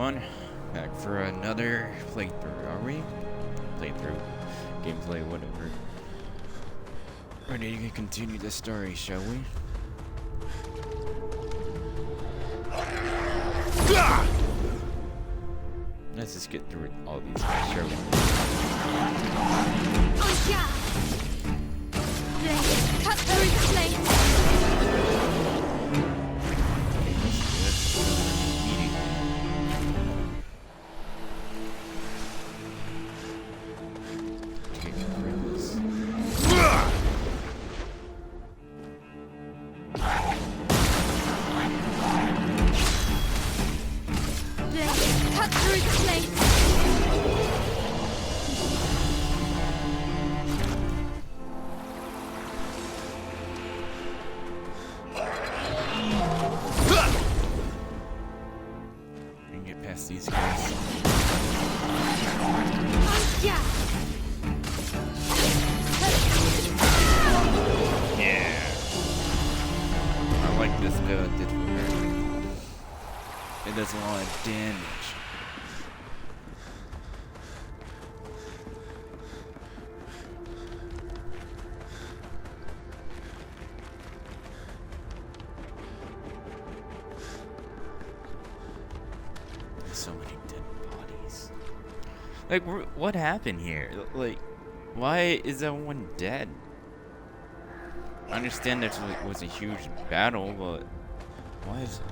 everyone. Back for another playthrough, are we? Playthrough. Gameplay, whatever. Ready to continue the story, shall we? Let's just get through all these guys, shall we? Cut through the flames! Cut through the flames! We can get past these guys. Yeah. I like this build. It does a lot of damage. So many dead bodies. Like, what happened here? Like, why is everyone dead? I understand that it was a huge battle, but why is it?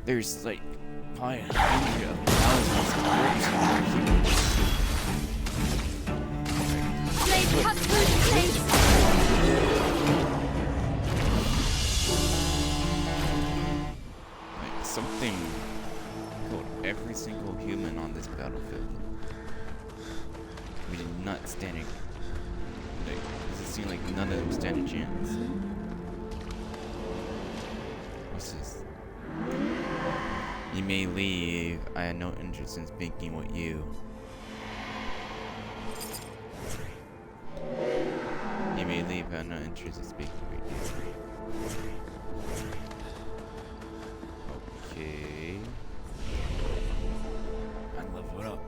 There's like probably hundreds of thousands of corpses. Blade cut through the flames! Like something killed every single human on this battlefield. We did not stand it. Like, does it seem like none of them stand a chance? What's this? You may leave. I had no interest in speaking with you. You may leave. I had no interest in speaking with you. Okay. I leveled up.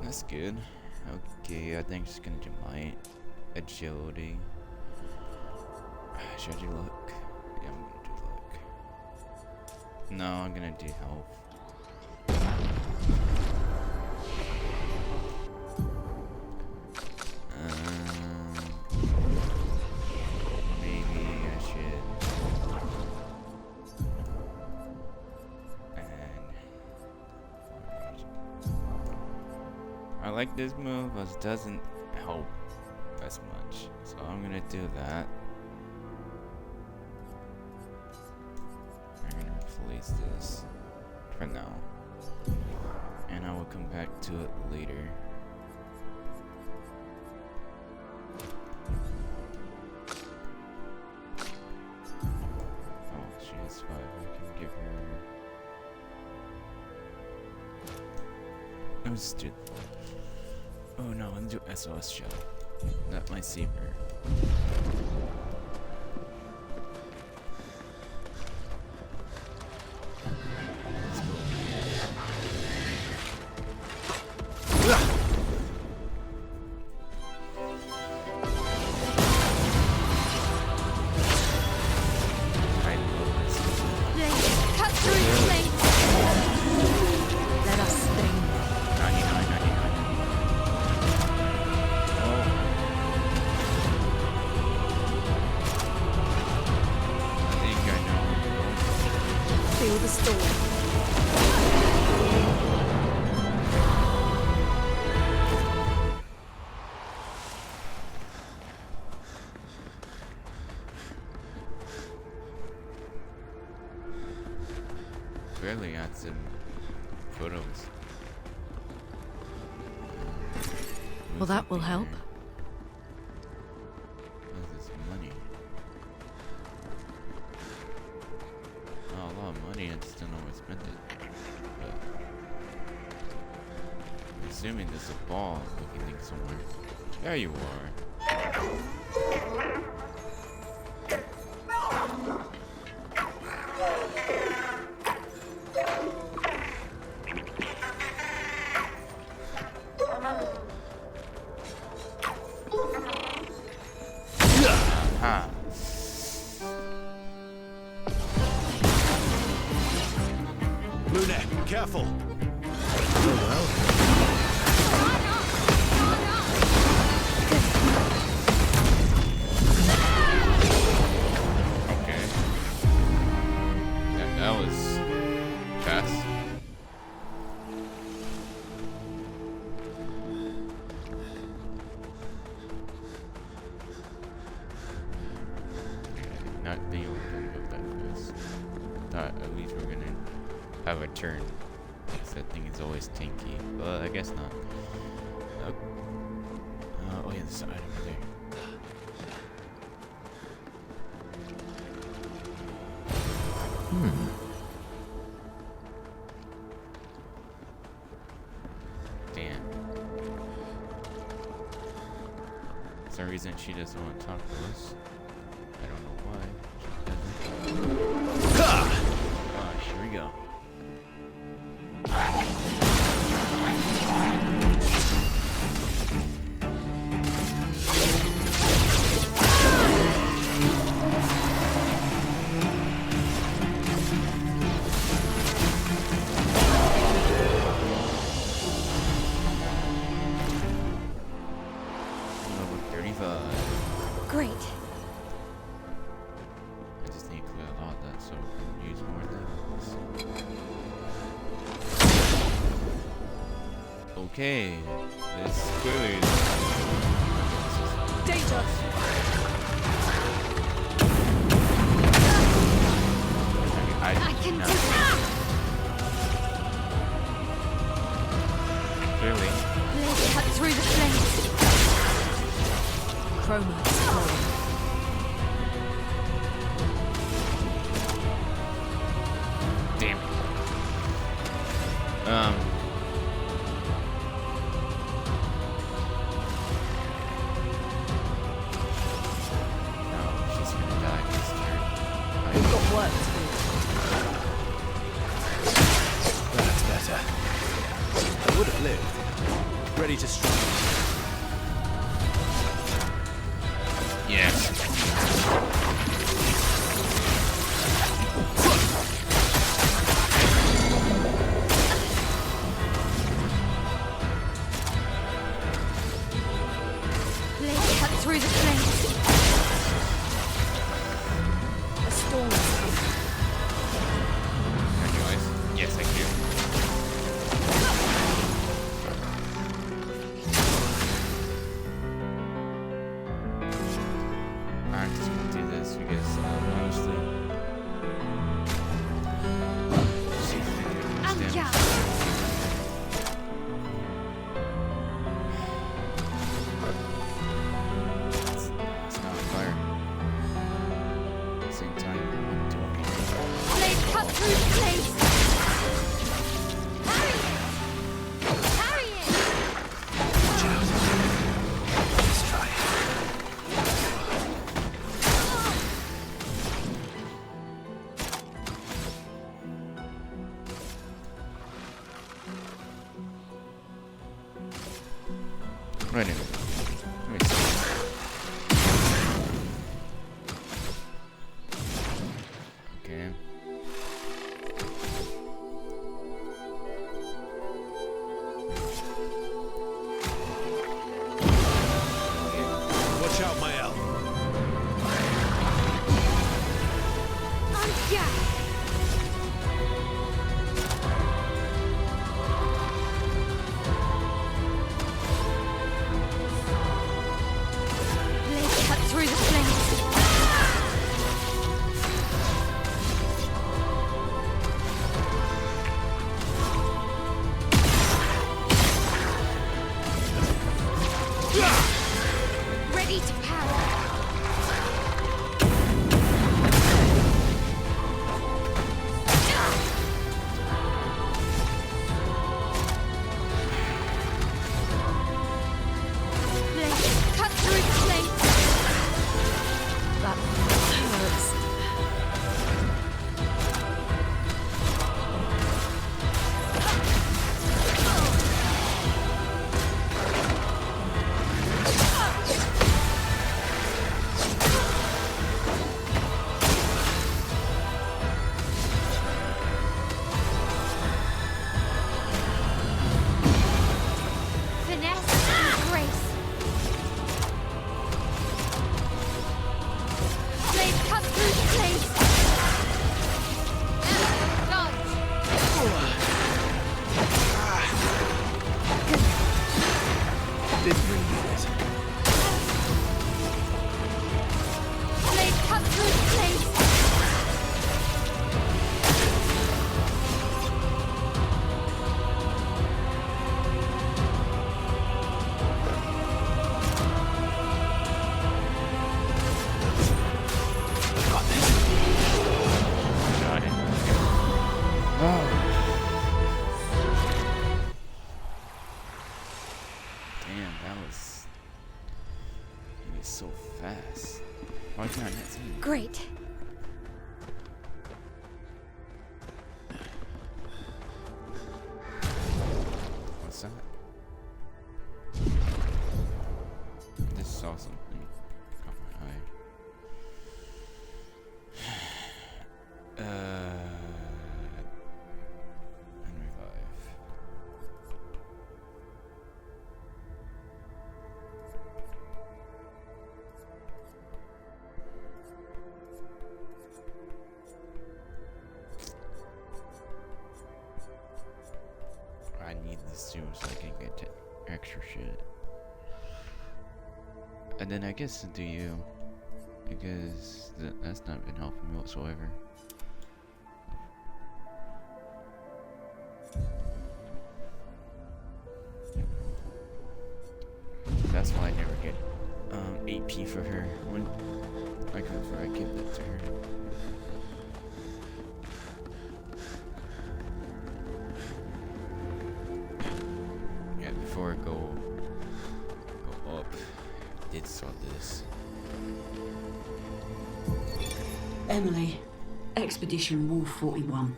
That's good. Okay, I think it's gonna do my agility. Should I do luck? Yeah, I'm gonna do luck. No, I'm gonna do health. Maybe I should. I like this move, but it doesn't help as much. So I'm gonna do that. I'm gonna replace this for now. And I will come back to it later. Oh, she has 5. I can give her. Let's do. Oh no, I'm do SOS shell. That might save her. Cut through the flames! Let us sting. 99, 99. Oh. I think I know. Feel the storm. Barely got some photos. Well, that will help. What's this money? Oh, a lot of money. I just don't know where to spend it. But I'm assuming there's a ball looking thing somewhere. There you are. Mune, careful. Okay. That was fast. Not being able to go that fast. Thought at least we're gonna have a turn. Because that thing is always tanky. But I guess not. Oh yeah, there's an item there. Damn. For some reason she doesn't want to talk to us. I don't know why. She doesn't. Ah, here we go. Level 35. Great. I just need to clear a lot of that so we can use more things. Okay, this clearly is. Danger. I can no. do that. Clearly. Let's cut through the flames. Chroma is flowing. Damn it. No, she's gonna die this turn. We've got work to do. That's better. I would have lived. Ready to strike. Yes. Let's cut through the flames. A storm is coming. Anyways, yes, I do. I'm just gonna do this because honestly, see if we can Anja. understand. It's not fire. At the same time, I'm doing Let's cut through the flames. Harry it! Harry it! Watch out. Let's try. Right in. Let me see. Okay. Watch out, Mael. Anja! Damn, that was... He was so fast. Why can I not see him? Great. What's that? I just saw something. Caught my eye. And revive. I need this too so I can get to extra shit. And then I guess do you, because that's not been helping me whatsoever. That's why I never get AP for her when I give that to her. Yeah, before I go up, I did saw this. Emily, Expedition Wolf 41.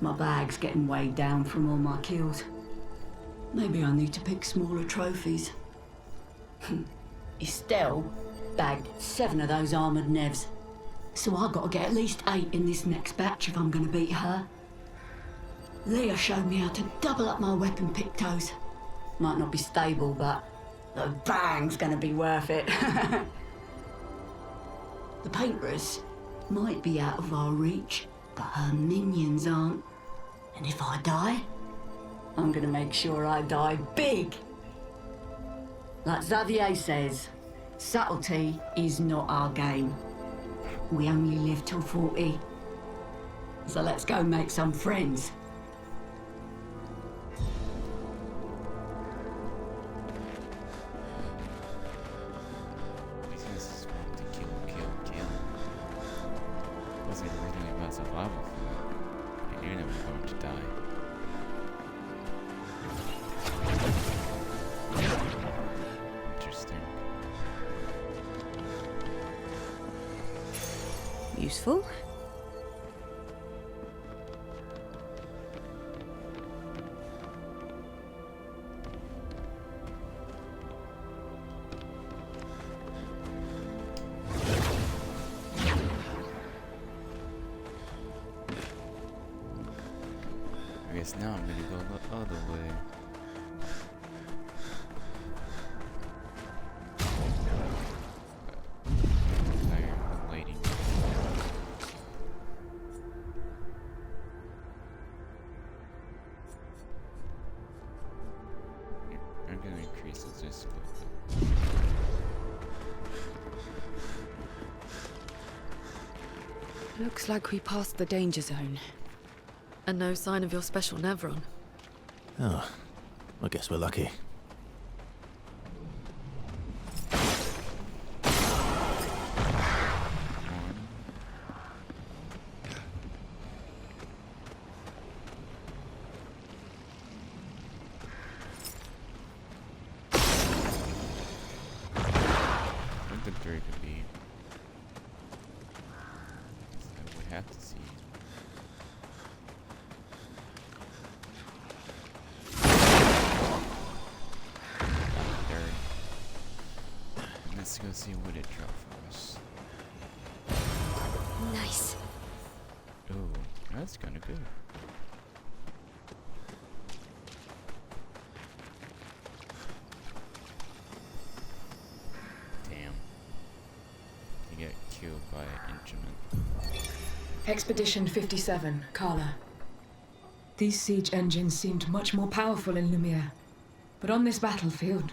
My bag's getting weighed down from all my kills. Maybe I need to pick smaller trophies. Estelle bagged 7 of those armoured nevs. So I've got to get at least 8 in this next batch if I'm going to beat her. Leah showed me how to double up my weapon pictos. Might not be stable, but the bang's going to be worth it. The painters might be out of our reach, but her minions aren't. And if I die, I'm gonna make sure I die big. Like Xavier says, subtlety is not our game. We only live till 40. So let's go make some friends. These guys just want to kill. Wasn't originally about survival food. They knew they were going to die. Interesting. Useful. I guess now I'm gonna go the other way. Tired of waiting. I'm gonna increase it just a little bit. Looks like we passed the danger zone. And no sign of your special Nevron. Oh, I guess we're lucky. I think the 3 could be. I would have to see. Let's go see what it dropped for us. Nice. Oh, that's kind of good. Damn. You get killed by an instrument. Expedition 57, Carla. These siege engines seemed much more powerful in Lumiere. But on this battlefield,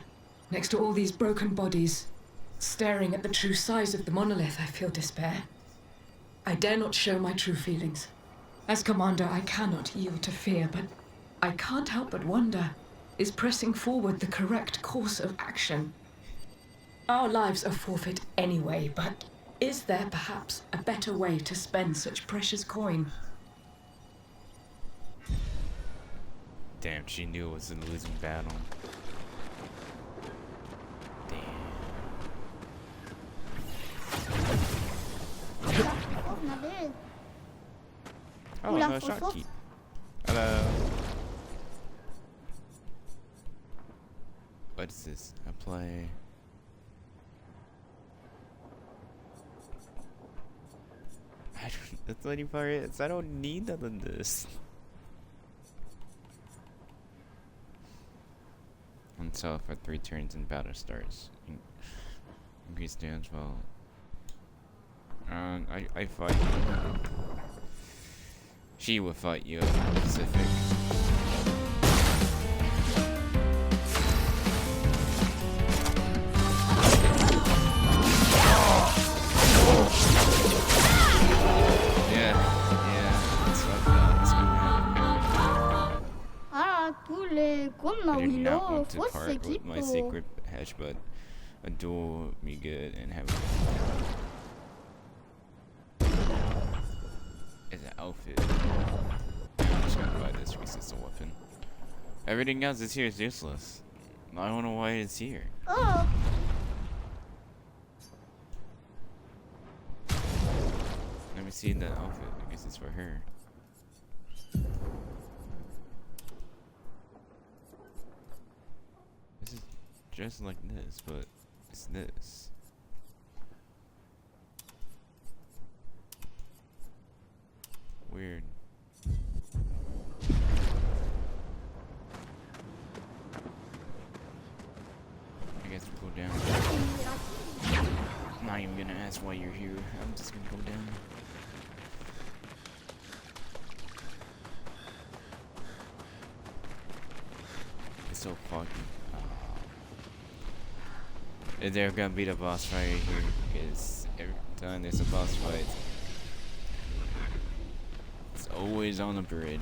next to all these broken bodies, staring at the true size of the monolith, I feel despair. I dare not show my true feelings. As commander, I cannot yield to fear, but I can't help but wonder, is pressing forward the correct course of action? Our lives are forfeit anyway, but Is there perhaps a better way to spend such precious coin? Damn, she knew it was a losing battle. Damn. Oh, Oula, no faut shot fort. key. Hello. What is this? Apply. The funny part is I don't need none of this. Until for 3 turns and battle starts. Increase damage while. I fight you. She will fight you, Pacific. Ah, tous les comme I do not Willow, want to fausse part with équipe. my secret hash, but a duel me good and have it's an outfit. I'm just gonna buy this because it's a weapon. Everything else is here is useless. I don't know why it's here. Oh, Let me see the outfit because it's for her. This is just like this, but it's this. Weird. I guess we'll go down. I'm not even gonna ask why you're here. I'm just gonna go down. It's so foggy. Is there gonna be the boss fight right here? Because every time there's a boss fight, it's always on the bridge.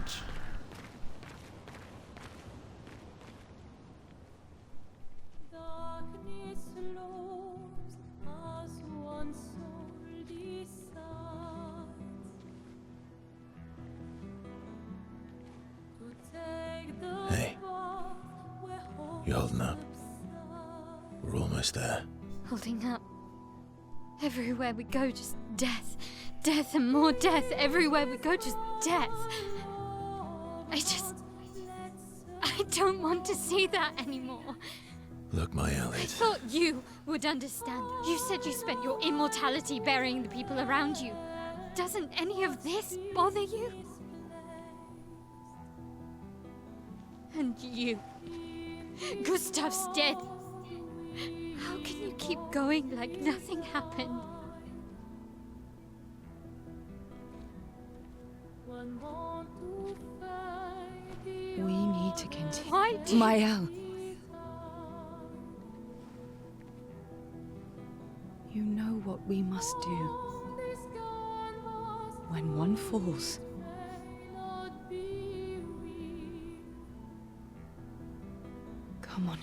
Hey, you holding up? We're almost there. Holding up. Everywhere we go, just death. Death and more death. Everywhere we go, just death. I don't want to see that anymore. Look, my I Elliot. thought you would understand. You said you spent your immortality burying the people around you. Doesn't any of this bother you? And you. Gustav's dead. How can you keep going like nothing happened? We need to continue. Why do Mael. You know what we must do. When one falls, come on.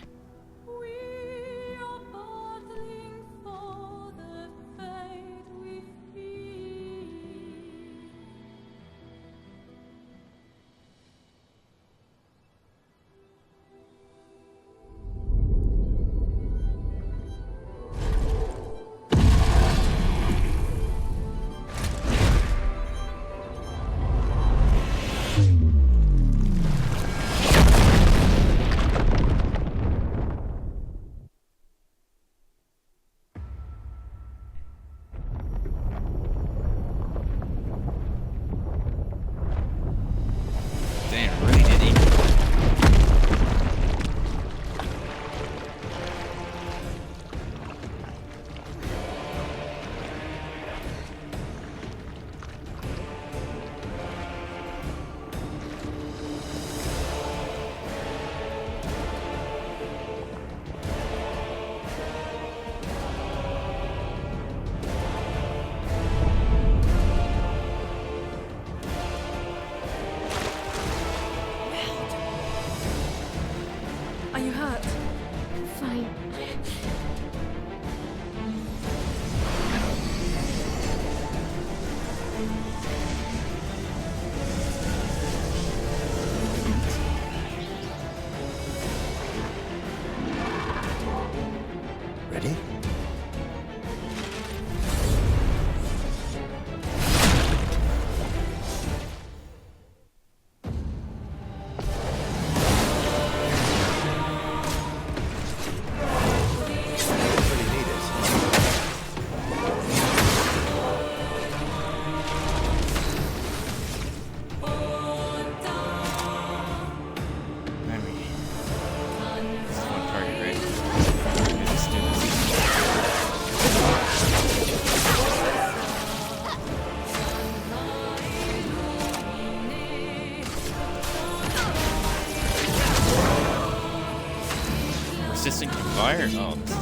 fire? Oh, this is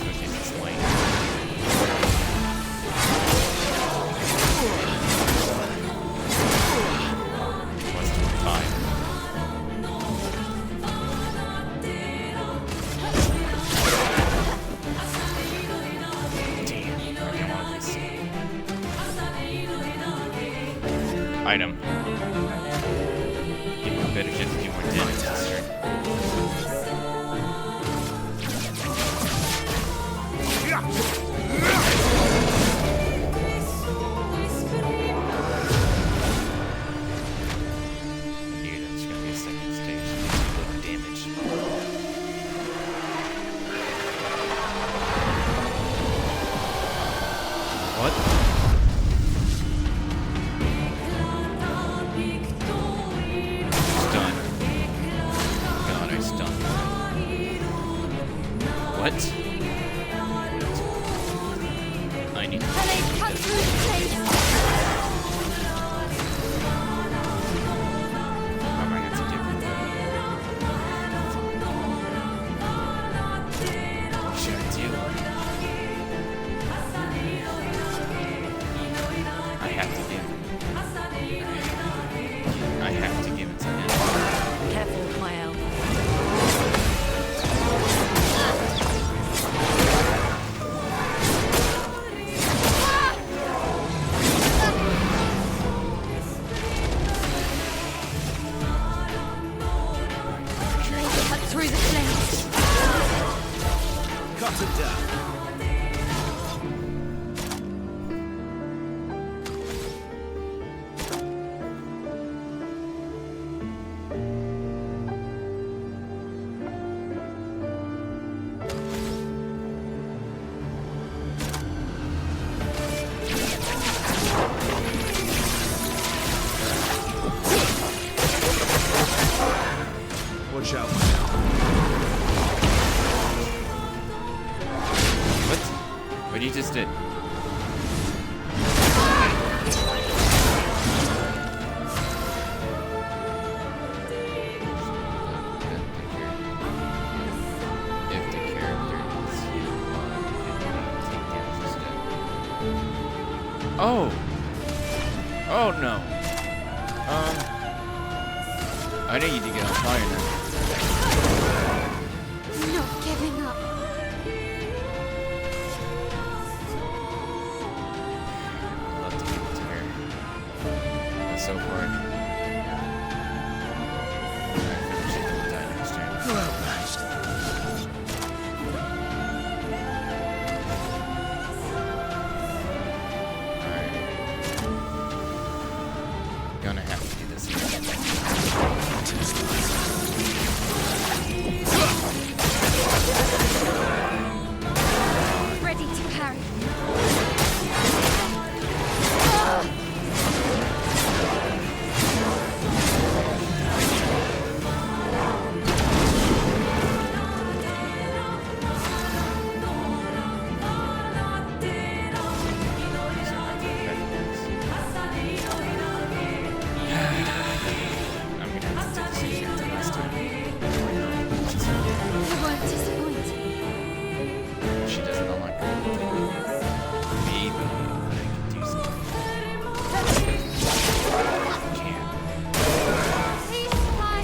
okay, that's light. Wasn't fine. Damn, I want this. Item. Better get a few more damage this turn. I knew that was gonna be a second stage. Look, damage. What? Stunned. God, I stunned. What? I need to Pele, cut through the place. How am I going to do? What should I do? I have to give. I have to give it to him. Careful, my elf. Cut through the flames. Cut it down. Watch out, my elf. What? What you just did? If the character is healed, take damage instead. Oh! Oh no! I need to get on fire now. Not giving up. I'd love to give it to her. But so far, she's gonna die next turn. Well matched. Alright. Gonna have to do this again. Ready to parry. I'm gonna have to do this again to last turn. You won't disappoint. She doesn't unlock her. Maybe I can do something. Can't. Please fly.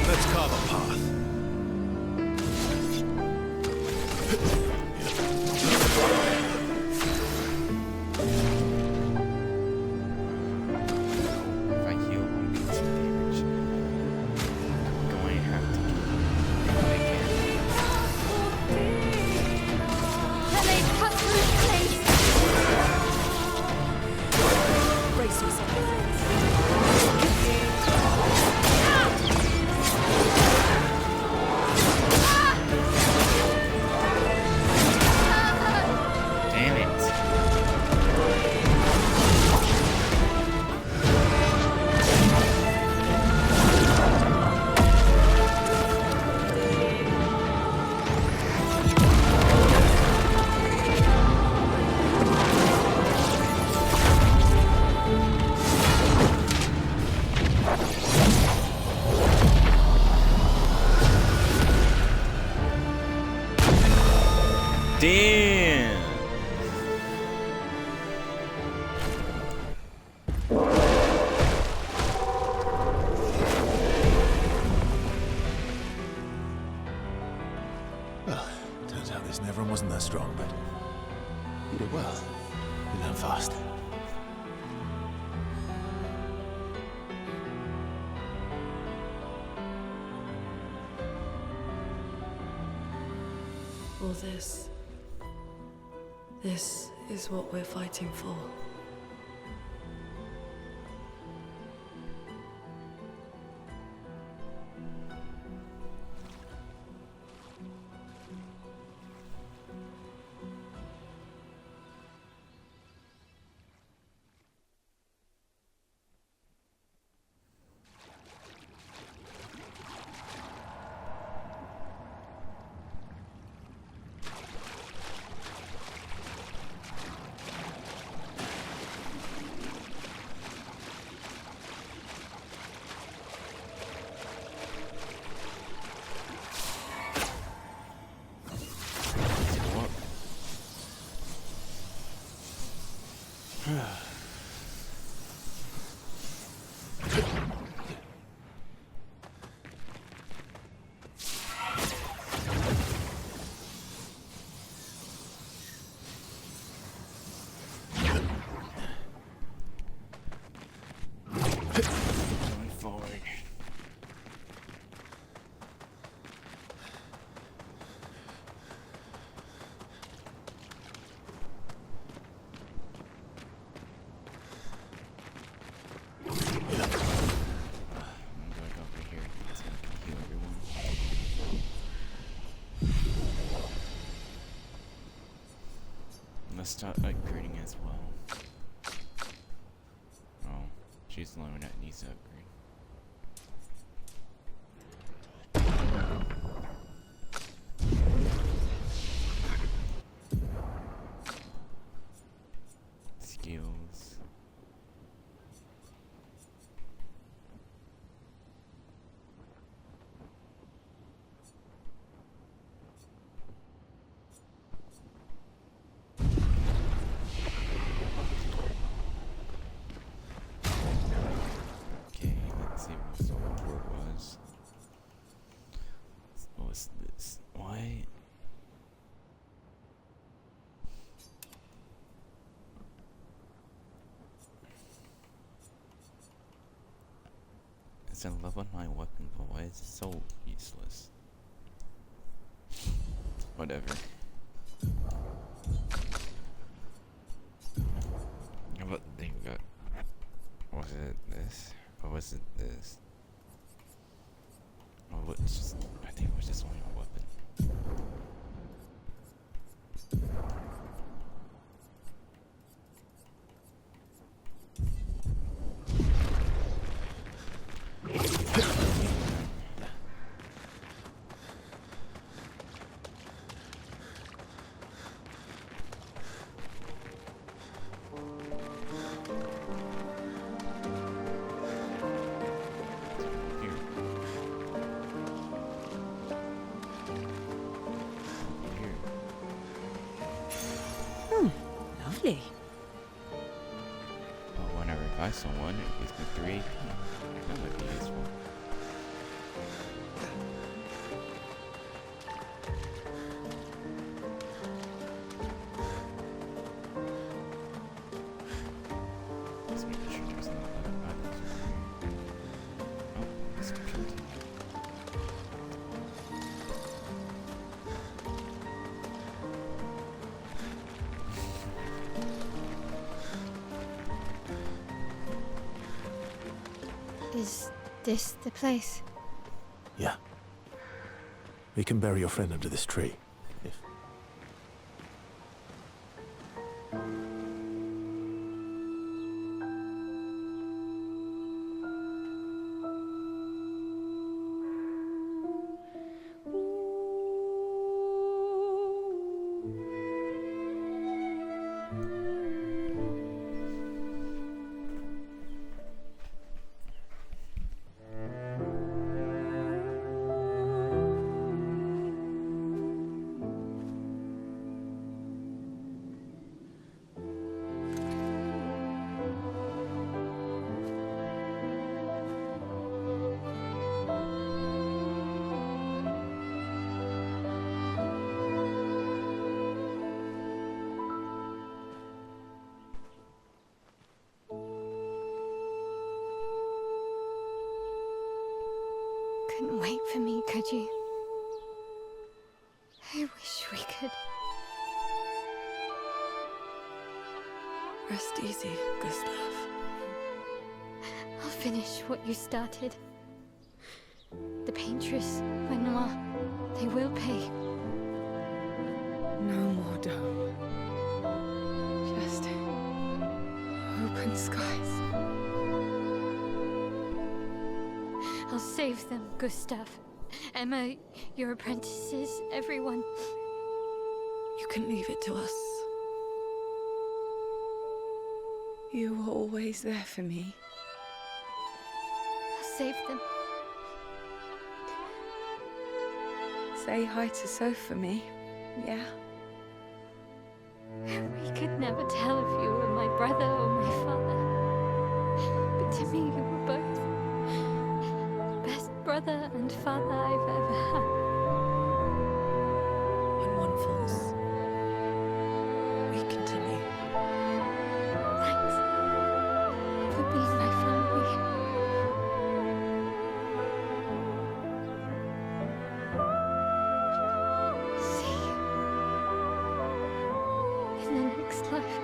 Let's carve a path. If I heal, won't get some damage. I'm going to have to get it again. Pele, cut through the flames. Brace yourself. Damn it. Damn. Well, turns out this Neverin wasn't that strong, but you did well. You learn fast. All this. This is what we're fighting for. Going forward. I'm going over here. It's gonna heal everyone. Let's start upgrading as well. Oh, she's the one that needs to upgrade. Skills. Okay, let's see what the report was. What was this? Why? It's a love on my weapon, but why is it so useless? Whatever. How about the thing we got? Was it this? Or was it this? Oh, it's just, I think it was just only a weapon. Here. Here. Lovely. But when I revive someone, it gives me 3 AP. That might be useful. Just making sure there's no other items over here. Oh, it's computer. Is this the place? Yeah. We can bury your friend under this tree. If couldn't wait for me, could you? I wish we could. Rest easy, Gustav. I'll finish what you started. The Paintress, Renoir, they will pay. No more dome. Just open skies. I'll save them, Gustav. Emma, your apprentices, everyone. You can leave it to us. You were always there for me. I'll save them. Say hi to Soph for me, yeah? We could never tell if you were my brother or my father. But to me, you were both. Best brother and father I've ever had. When one falls, we continue. Thanks for being my family. See you in the next life.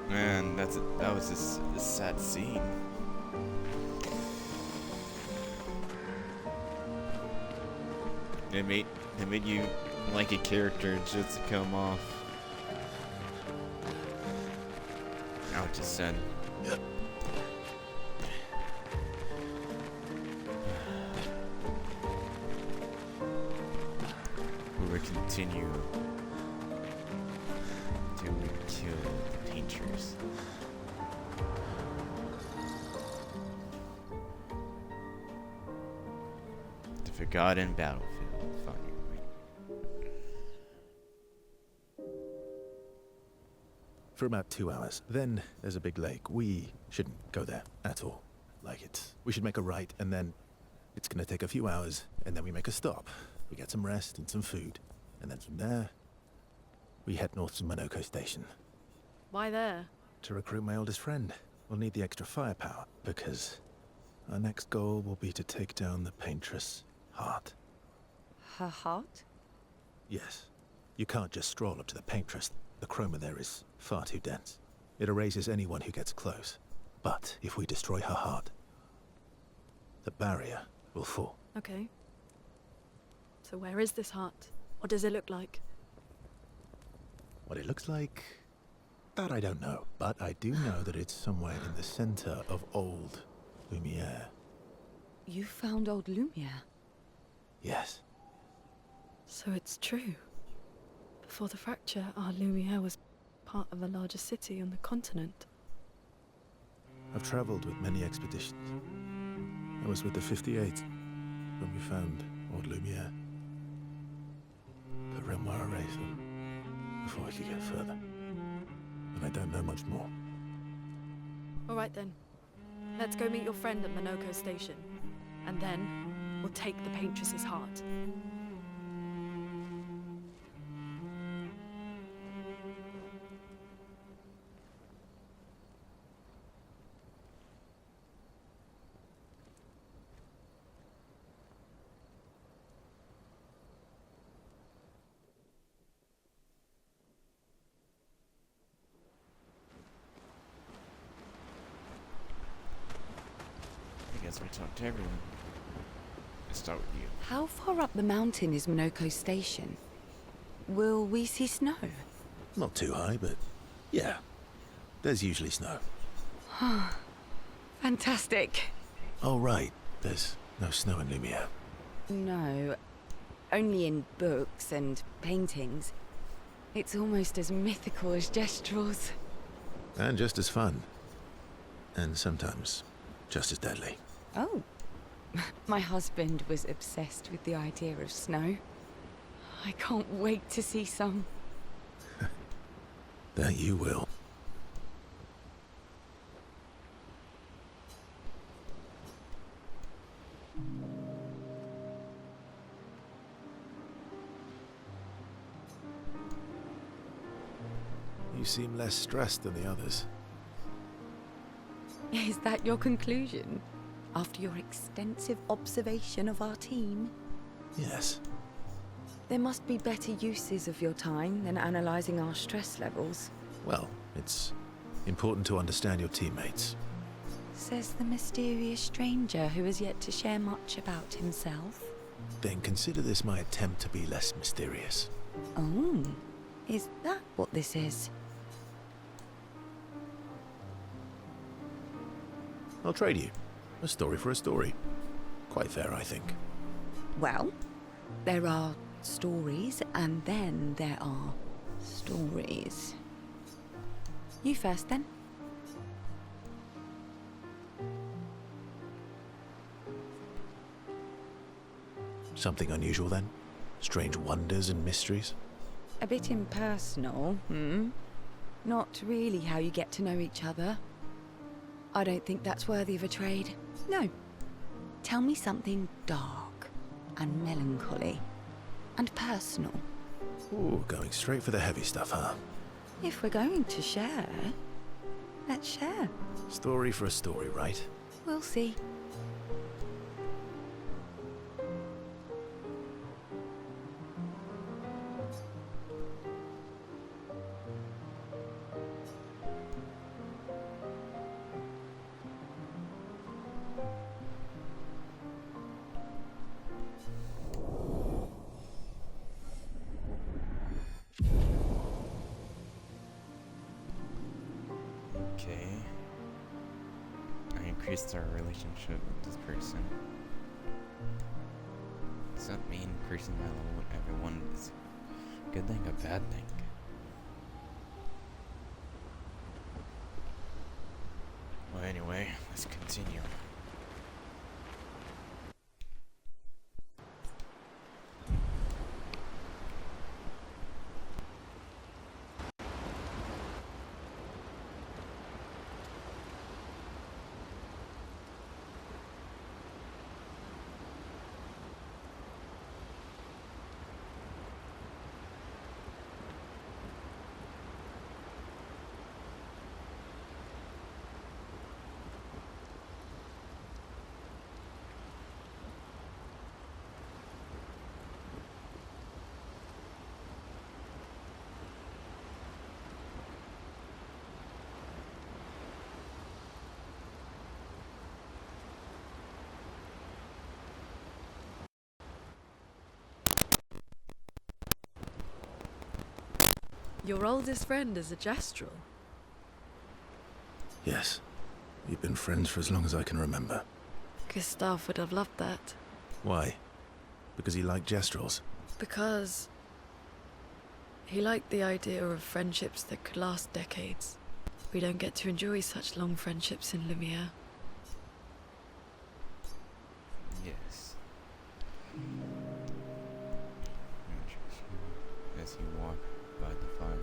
Man, that was a sad scene. They made you like a character just to come off. Now it just said. We will continue to kill the Painters. The Forgotten Battlefield. Find your way. For about 2 hours. Then there's a big lake. We shouldn't go there at all. We should make a right, and then it's gonna take a few hours, and then we make a stop. We get some rest and some food, and then from there, we head north to Monoko Station Why there? to recruit my oldest friend. We'll need the extra firepower, because our next goal will be to take down the Paintress Heart. Her heart? Yes. You can't just stroll up to the Paintress. The chroma there is far too dense. It erases anyone who gets close. But if we destroy her heart, the barrier will fall. Okay. So where is this heart? What does it look like? What it looks like, that I don't know. But I do know that it's somewhere in the center of old Lumiere. You found old Lumiere. Yes. So it's true. Before the fracture, our Lumiere was part of a larger city on the continent. I've traveled with many expeditions. I was with the 58th when we found old Lumiere. But Renoir erased them before we could get further. And I don't know much more. All right then. Let's go meet your friend at Monoko Station. And then, we'll take the Paintress's heart. I guess we talked to everyone. Let's start with you. How far up the mountain is Minoko Station? Will we see snow? Not too high, but yeah. There's usually snow. Fantastic. Oh, right. There's no snow in Lumiere. No, only in books and paintings. It's almost as mythical as Gestrels. And just as fun. And sometimes just as deadly. Oh. My husband was obsessed with the idea of snow. I can't wait to see some. That you will. You seem less stressed than the others. Is that your conclusion? After your extensive observation of our team? Yes. There must be better uses of your time than analysing our stress levels. Well, it's important to understand your teammates. Says the mysterious stranger who has yet to share much about himself. Then consider this my attempt to be less mysterious. Oh, is that what this is? I'll trade you. A story for a story. Quite fair, I think. Well, there are stories, and then there are stories. You first, then. Something unusual, then? Strange wonders and mysteries? A bit impersonal, hmm? Not really how you get to know each other. I don't think that's worthy of a trade. No. Tell me something dark and melancholy and personal. Ooh, going straight for the heavy stuff, huh? If we're going to share, let's share. Story for a story, right? We'll see. Okay. I increased our relationship with this person. Does that mean increasing my level with everyone is a good thing or a bad thing? Well, anyway, let's continue. Your oldest friend is a Gestral. Yes. We've been friends for as long as I can remember. Gustav would have loved that. Why? Because he liked Gestrels? Because he liked the idea of friendships that could last decades. We don't get to enjoy such long friendships in Lumiere. Yes. As you walk by the fire.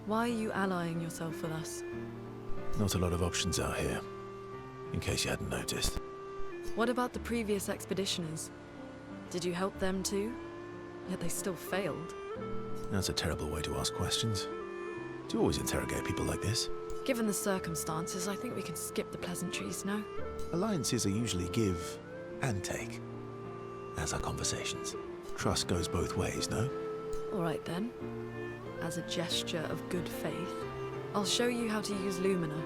Why are you allying yourself with us? Not a lot of options out here, in case you hadn't noticed. What about the previous expeditioners? Did you help them too? Yet they still failed. That's a terrible way to ask questions. Do you always interrogate people like this? Given the circumstances, I think we can skip the pleasantries, no? Alliances are usually give and take, as are conversations. Trust goes both ways, no? Alright then. As a gesture of good faith, I'll show you how to use Lumina.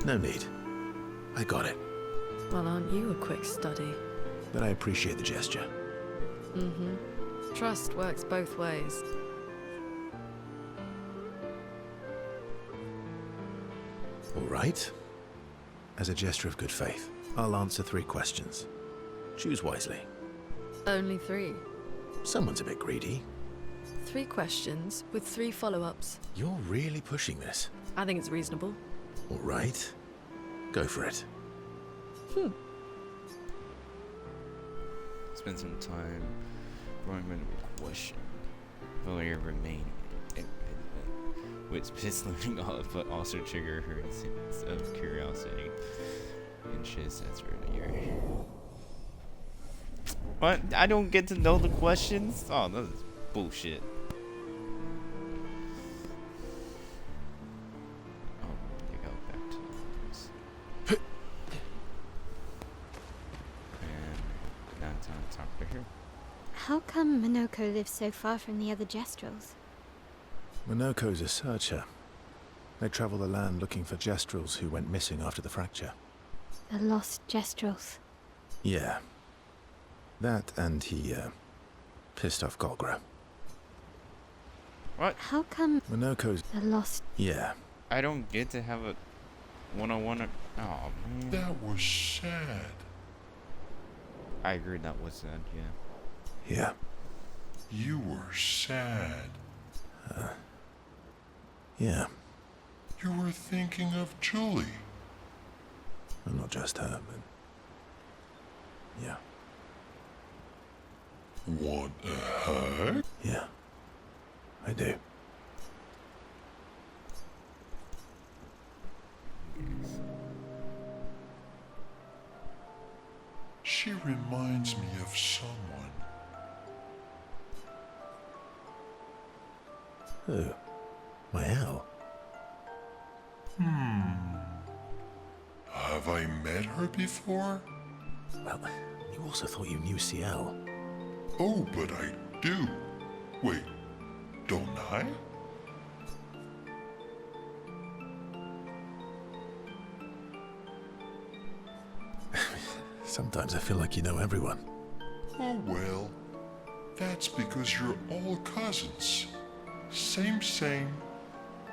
No need. I got it. Well, aren't you a quick study? But I appreciate the gesture. Mm-hmm. Trust works both ways. All right. As a gesture of good faith, I'll answer 3 questions. Choose wisely. Only 3. Someone's a bit greedy. 3 questions with 3 follow-ups. You're really pushing this. I think it's reasonable. All right. Go for it. Spend some time going with a question. Will you remain with pistoling off, but also trigger her sense of curiosity. And shit, that's really What? I don't get to know the questions? Oh, this is bullshit. Oh, they go back to this. And now it's time to talk to her. How come Minoko lives so far from the other Gestrels? Minoko's a searcher. They travel the land looking for Gestrels who went missing after the fracture. The lost Gestrels. Yeah. That and he, pissed off Golgra. What? How come Minoko's... the lost... Yeah. I don't get to have a one-on-one. Oh, man. That was sad. I agree that was sad, yeah. Yeah. You were sad. Yeah. You were thinking of Julie. Well, not just her, but... Yeah. Want a hug? Yeah. I do. She reminds me of someone. Who? My owl? Have I met her before? Well, you also thought you knew Ciel. Oh, but I do. Wait, don't I? Sometimes I feel like you know everyone. Oh, well, that's because you're all cousins. Same,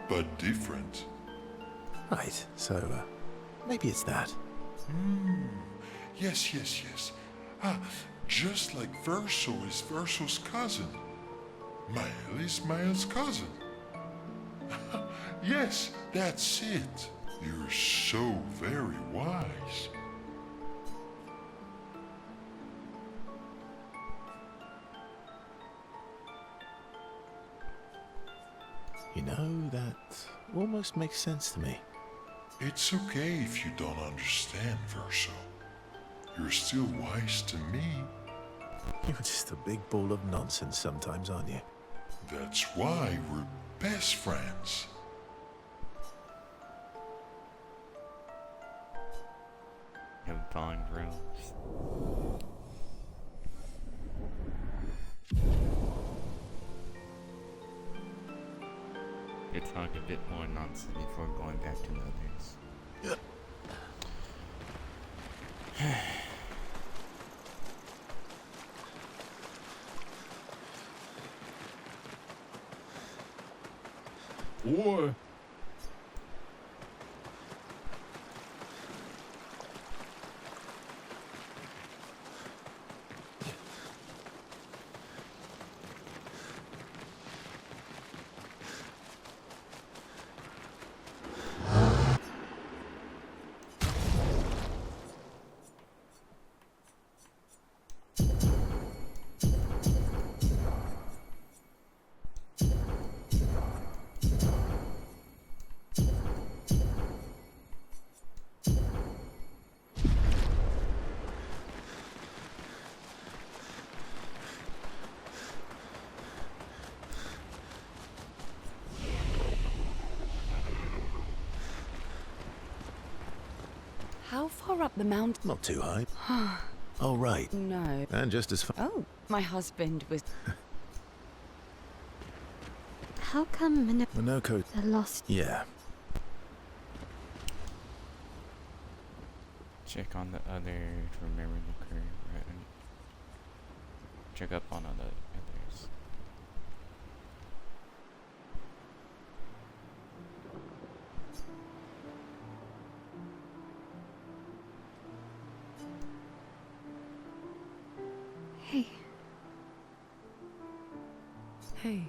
but different. Right, so, maybe it's that. Yes. Ah, just like Verso is Verso's cousin. Mael is Mael's cousin. Yes, that's it. You're so very wise. You know, that almost makes sense to me. It's okay if you don't understand, Verso. You're still wise to me. You're just a big ball of nonsense sometimes, aren't you? That's why we're best friends. Have fun, bro. Let's talk a bit more nonsense before going back to the others. Boy. How far up the mountain? Not too high. Oh, right. No. And just as far... Oh, my husband was... How come Minoko... the lost... Yeah. Check on the others. Remember the curve. Right? Check up on other others. Hey, Hey,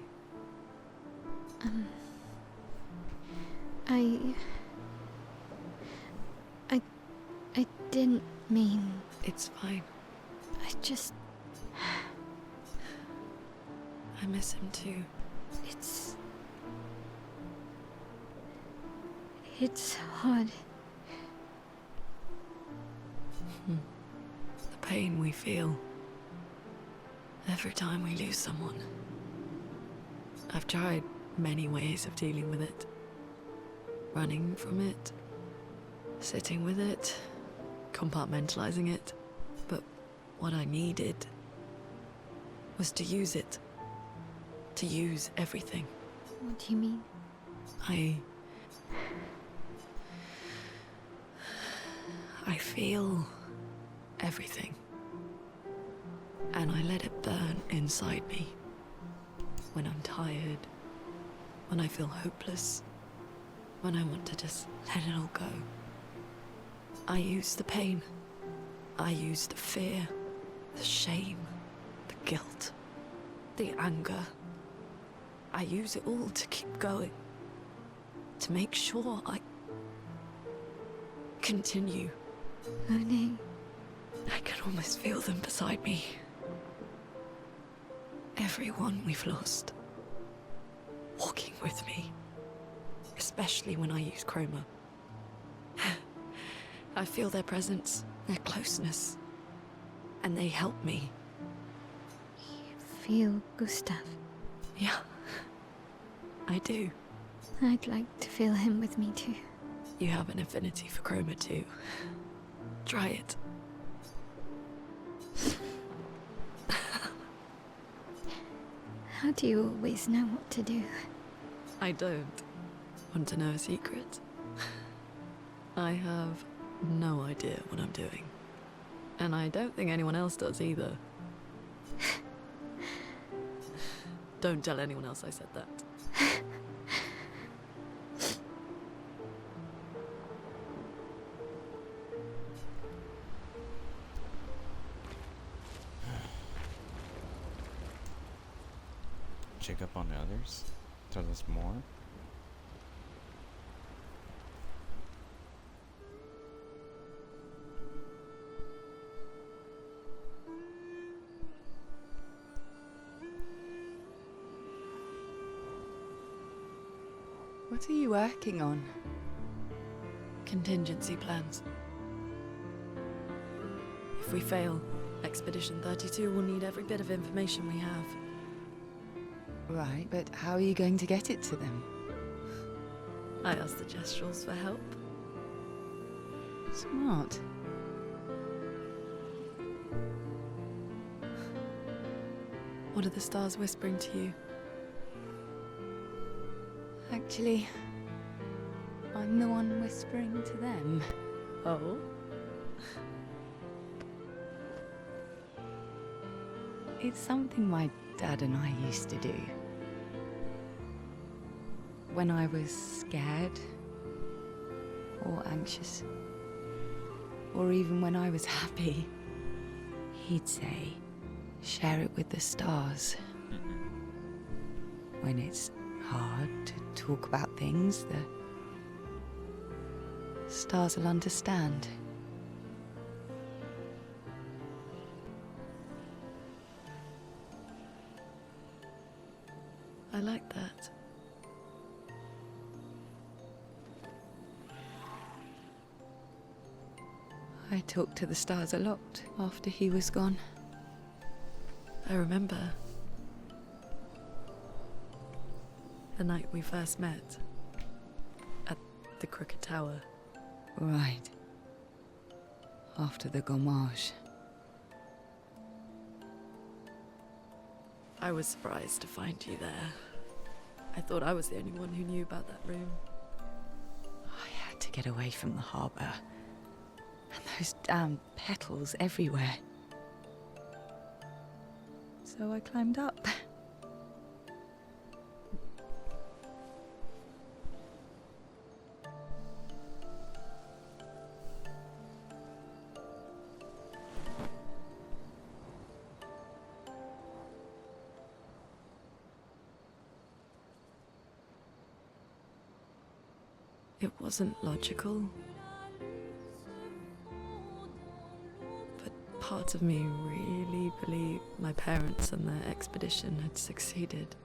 I didn't mean. it's fine. I just. I miss him too. It's hard. The pain we feel every time we lose someone. I've tried many ways of dealing with it. Running from it, sitting with it, compartmentalizing it. But what I needed was to use it. To use everything. What do you mean? I feel everything. And I let it burn inside me. When I'm tired, when I feel hopeless, when I want to just let it all go. I use the pain. I use the fear, the shame, the guilt, the anger. I use it all to keep going. To make sure I continue. Monet. I can almost feel them beside me. Everyone we've lost. Walking with me. Especially when I use Chroma. I feel their presence, their closeness. And they help me. You feel Gustav? Yeah. I do. I'd like to feel him with me too. You have an affinity for Chroma too. Try it. How do you always know what to do? I don't. Want to know a secret? I have no idea what I'm doing. And I don't think anyone else does either. Don't tell anyone else I said that. Check up on the others. Tell us more. What are you working on? Contingency plans. If we fail, Expedition 32 will need every bit of information we have. Right, but how are you going to get it to them? I asked the Gestrals for help. Smart. What are the stars whispering to you? Actually, I'm the one whispering to them. Oh? It's something my dad and I used to do. When I was scared, or anxious, or even when I was happy, he'd say, share it with the stars. When it's hard to talk about things, the stars will understand. I like that. I talked to the stars a lot after he was gone. I remember the night we first met at the Crooked Tower. Right. After the gommage. I was surprised to find you there. I thought I was the only one who knew about that room. I had to get away from the harbour. And those damn petals everywhere. So I climbed up. It wasn't logical. But part of me really believed my parents and their expedition had succeeded.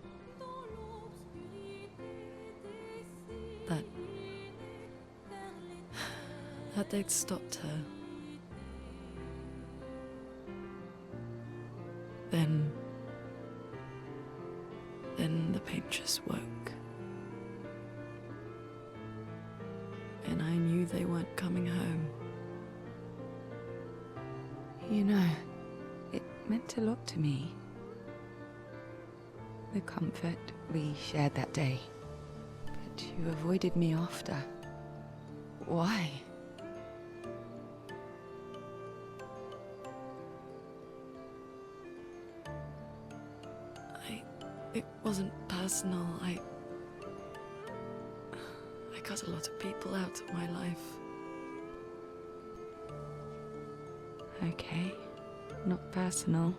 That they'd stopped her. Then the paint just woke. And I knew they weren't coming home. You know, it meant a lot to me. The comfort we shared that day. But you avoided me after. Why? It wasn't personal. I cut a lot of people out of my life. Okay, not personal.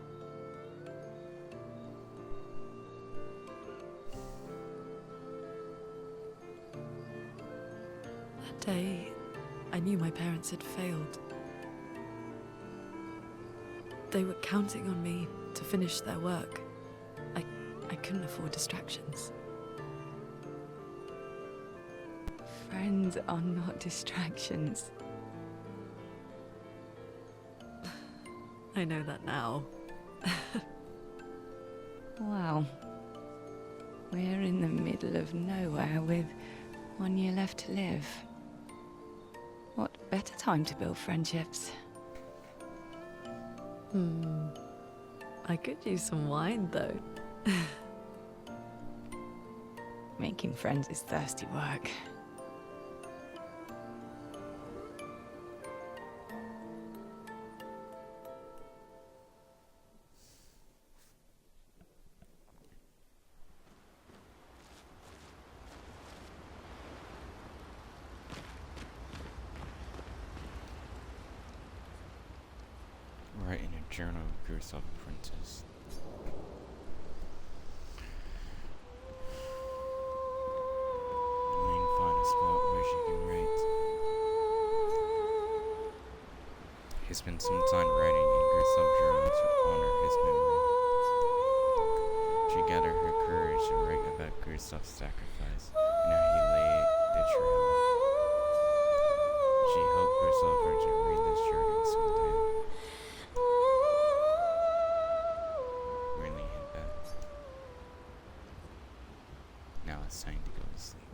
That day, I knew my parents had failed. They were counting on me to finish their work. I couldn't afford distractions. Friends are not distractions. I know that now. Wow. We're in the middle of nowhere with 1 year left to live. What better time to build friendships? I could use some wine, though. Making friends is thirsty work. Write in a journal of yourself, princess. Spot where she can write. He spent some time writing in Gustav's journal to honor his memory. She gathered her courage to write about Gustav's sacrifice and how he laid the trail. She hoped Gustav to read this journal someday. Really hit back. Now it's time to go to sleep.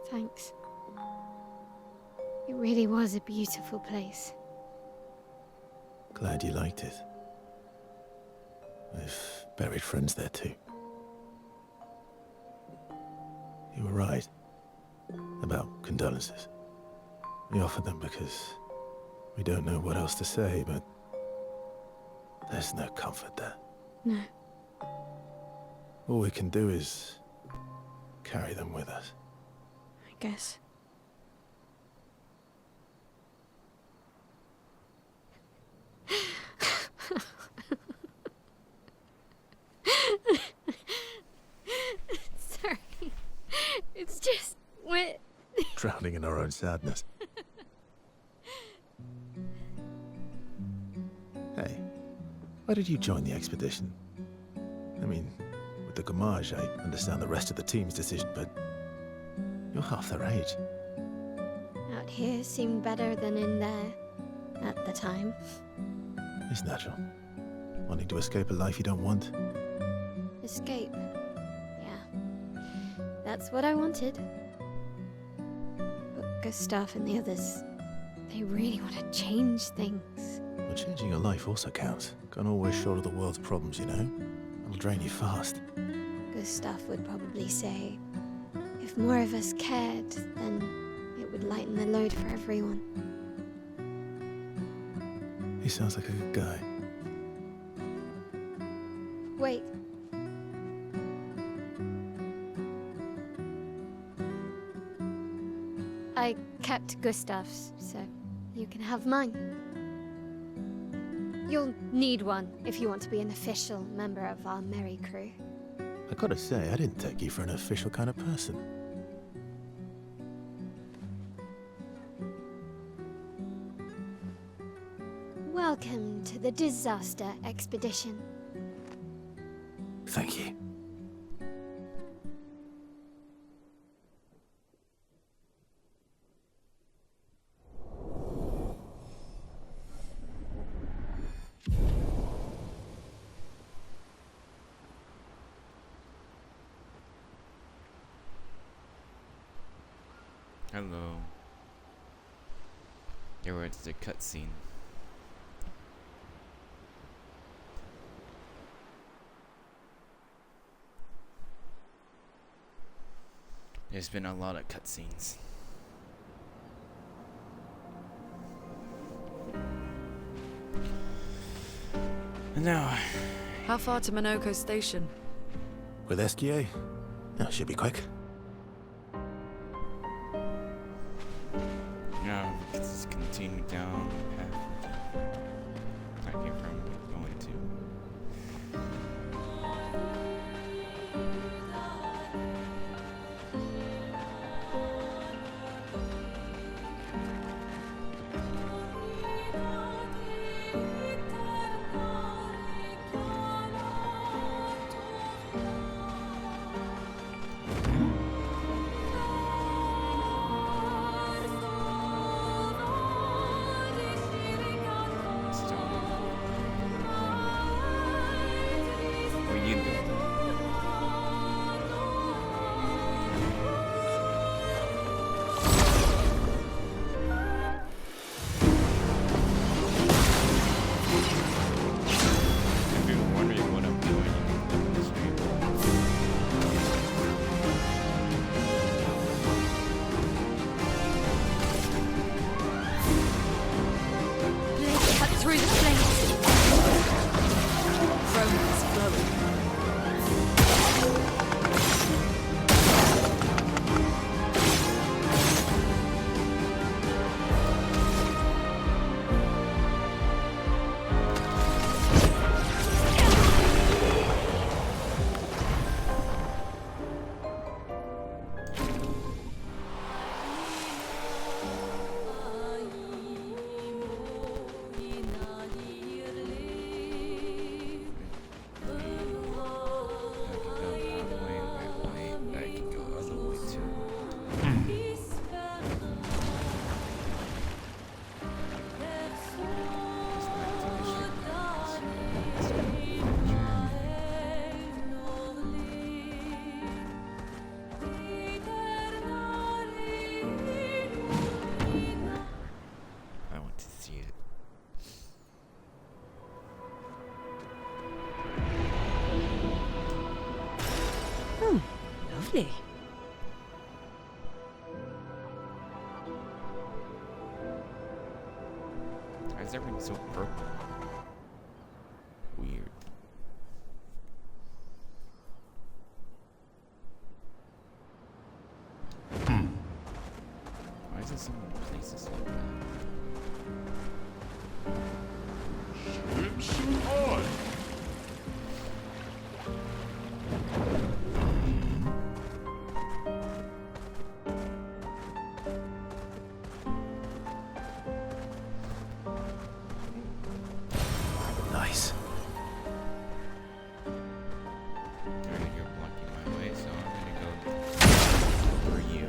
Thanks. It really was a beautiful place. Glad you liked it. I've buried friends there too. You were right about condolences. We offered them because we don't know what else to say, but there's no comfort there. No. All we can do is carry them with us. I guess. Sorry. It's just we're Drowning in our own sadness. Hey, why did you join the expedition? I mean, with the Gamage, I understand the rest of the team's decision, but you're half their age. out here seemed better than in there at the time. It's natural. Wanting to escape a life you don't want. Escape. Yeah. That's what I wanted. But Gustav and the others, they really want to change things. Well, changing your life also counts. Can't always shoulder the world's problems, you know? It'll drain you fast. Gustav would probably say, if more of us cared, then it would lighten the load for everyone. He sounds like a good guy. Wait. I kept Gustav's, so you can have mine. You'll need one if you want to be an official member of our merry crew. I gotta say, I didn't take you for an official kind of person. Welcome to the disaster expedition. Thank you. Hello. Here where it's the cutscene. There's been a lot of cutscenes. And now, How far to Monoko Station? With SGA? No, should be quick. now let's just continue down the path I came from going to. What are you doing? If you're wondering what I'm doing, you can click on the stream. Blade cut through the flames. Romance flowing. I can go other way too. I want to see it. Lovely. Why is everything so purple? Weird. Why is it so many places like that? Swimsuit on! Nice. Alright, you're blocking my way, so I'm gonna go for you.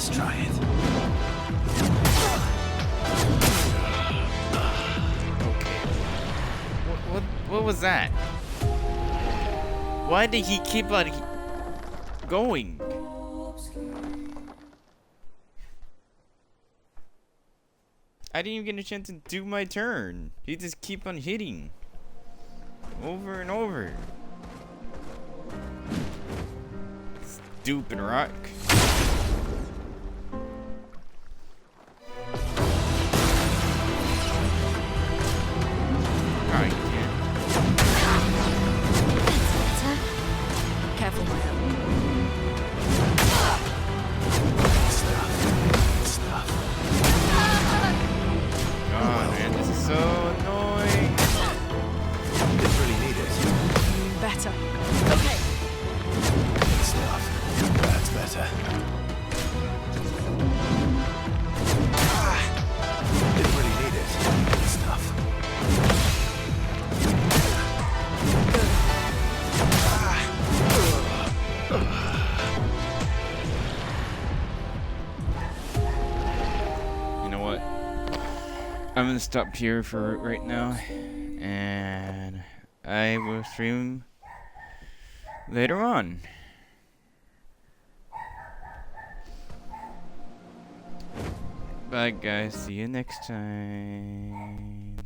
Let's try it. What was that? Why did he keep on going? I didn't even get a chance to do my turn. He just keep on hitting. Over and over. Stupid rock. Alright, yeah. Careful, Maya. God, man, this is so annoying. Didn't really need it. Better. Okay. Good stuff. That's better. Didn't really need it. Good stuff. You know what? I'm gonna stop here for right now, and I will stream later on. Bye guys, see you next time.